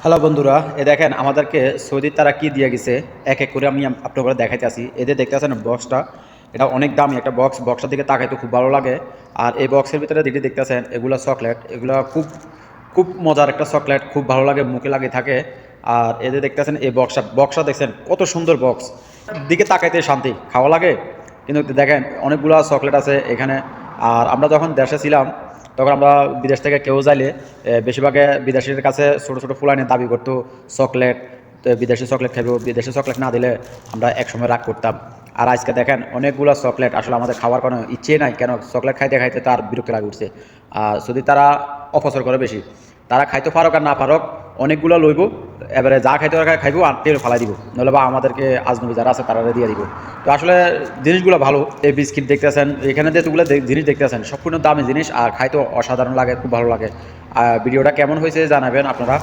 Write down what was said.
Hello বন্ধুরা, দেখেন আমাদেরকে সৌদি তারা কি দিয়ে গেছে। এক এক করে আমি আপনাদের দেখাইতে আসি। এদের দেখতেছেন বক্সটা, এটা অনেক দামি একটা বক্স। বক্সটার দিকে তাকাইতে খুব ভালো লাগে। আর এই বক্সের ভিতরে যেটি দেখতেছেন এগুলো চকলেট, এগুলো খুব খুব মজার একটা চকলেট, খুব ভালো লাগে, মুখে লাগে থাকে। আর এদের দেখতেছেন এই বক্সটা দেখছেন কত সুন্দর বক্স, দিকে তাকাইতে শান্তি, খাওয়া লাগে। কিন্তু দেখেন অনেকগুলো চকলেট আছে এখানে। আর আমরা যখন দেশে ছিলাম তখন আমরা বিদেশ থেকে কেউ যাইলে বেশিরভাগে বিদেশিদের কাছে ছোটো ছোটো ফুলাইনে দাবি করতো চকলেট। তো বিদেশি চকলেট খাইব, বিদেশি চকলেট না দিলে আমরা একসময় রাগ করতাম। আর আজকে দেখেন অনেকগুলো চকলেট, আসলে আমাদের খাওয়ার কোনো ইচ্ছে নাই, কেন চকলেট খাইতে খাইতে তার বিরক্ত লাগে উঠছে। আর যদি তারা অপচয় করে বেশি, তারা খাইতে পারক আর না পারক, অনেকগুলো লইব, এবারে যা খাইতে পারে খাইব আর তেল ফালাই দিব, নইলে বা আমাদেরকে আজনবী যারা আছে তারা দিয়ে দিব। তো আসলে জিনিসগুলো ভালো। এই বিস্কিট দেখতেছেন, এখানে যেগুলো জিনিস দেখতেছেন সম্পূর্ণ দামি জিনিস, আর খাইতে অসাধারণ লাগে, খুব ভালো লাগে। আর ভিডিওটা কেমন হয়েছে জানাবেন আপনারা।